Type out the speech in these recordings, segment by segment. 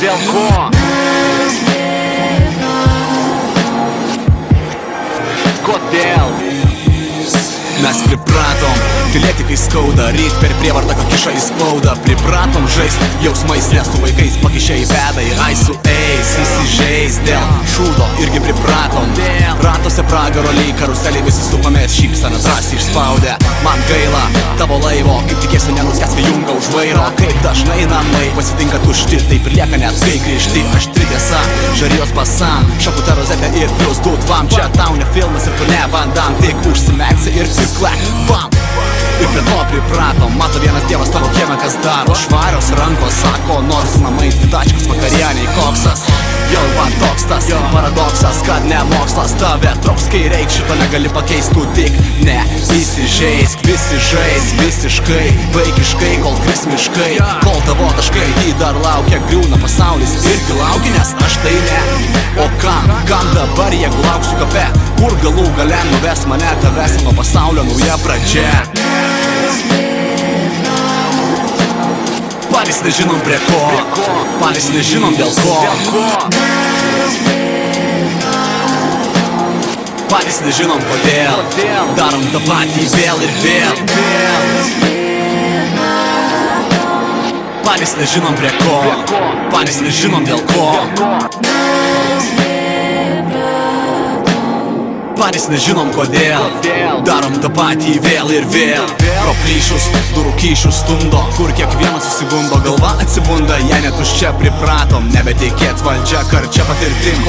Dėl ko? Kodėl? Mes pripratom, tylėti kai skauda, ryt per prievartą kiša į spaudą. Pripratom žaist jausmais, nes su vaikais pakišę į vedą ir ai su eis, įsižeis dėl šūdo irgi pripratom. Ratose pragaro lyg karuseliai visi supamės šypsaną drąsiai išspaudę. Man gaila tavo laivo, kaip tikėsi nenuskęs vėjunga už vairo. Kaip dažnai namai pasitinka tušti, taip ir lieka net kai grįžti. Aštri tiesa, žarijos pasam, šakutę rozetę ir plius du tvam. Čia tau ne filmas ir tu ne vandam, tik užsimerksi ir klek, bam! Ir prie to pripratom, mato vienas dievas tavo kieme kas daro. Švarios rankos sako, nors namai dvitačkos vakarieniai koksas. Jau man toks tas paradoksas, kad ne mokslas tave troks, kai reik šito negali pakeist, tu tik ne įsižeisk. Visi žais visiškai, vaikiškai, kol kris miškai, kol tavo taškai jį dar laukia, griūna pasaulis irgi lauki, nes aš tai ne. O kam dabar jeigu lauksiu kape, kur galų gale nuves mane tave seno pasaulio nauja pradžia. Patys nežinom prie ko, patys nežinom dėl ko. Patys nežinom kodėl, darom tą patį vėl ir vėl. Patys nežinom prie ko, patys nežinom dėl ko. Patys nežinom kodėl, darom tą patį vėl ir vėl. Pro plyšius, durų kyšius stundo, kur kiekvienas susigundo, galva atsibunda, jei netuščia pripratom. Nebetikėt valdžia, karčia patirtim,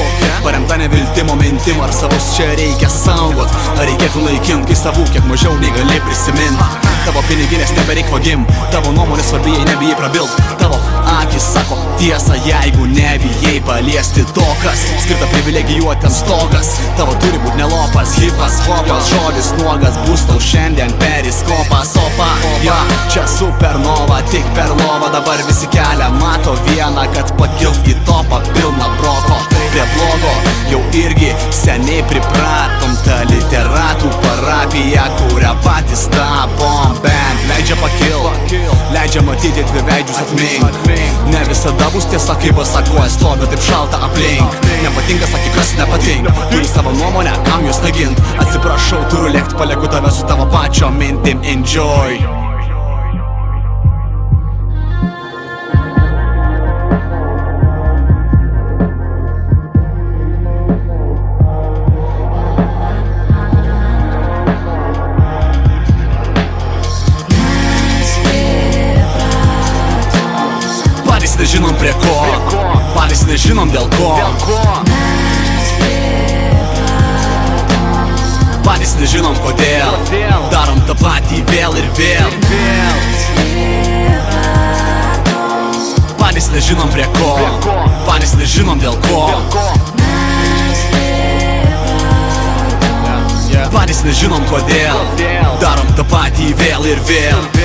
paremta neviltimo mintim. Ar savus čia reikia saugot, ar reikėtų naikint, kai savų kiek mažiau nei gali prisimint. Tavo piniginės nebereik vagim, tavo nuomonės svarbi, jei nebijai prabilt. Tavo akis sako tiesą, jeigu nebijai paliesti to, kas skirta privilegijuotėms stogas. Tavo turi būt nelopas, hipas, hopas, žodis nuogas, bus tau šiandien periskopas. Opa, ja, čia supernova, tik per lovą dabar visi kelia mato vieną, kad pakilt į topą pilną broko. Prie blogo jau irgi seniai pripratom, ta literatų parapija, kurią patys tapom. Bent leidžia pakilt, leidžia matyti dviveidžius atmink. Ne visada bus tiesa, kaip pasakoja stovi, taip šalta aplink. Nepatinka, sakyk, kas nepatinka, turi savo nuomonę, kam jūs negint. Atsiprašau, turiu lėkt, palieku tave su tavo pačio mintim. Enjoy. Patys nežinom prie ko, patys nežinom dėl ko. Patys nežinom kodėl, darom tą patį vėl ir vėl. Patys nežinom prie ko, patys nežinom dėl ko. Patys nežinom kodėl, darom tą patį vėl ir vėl.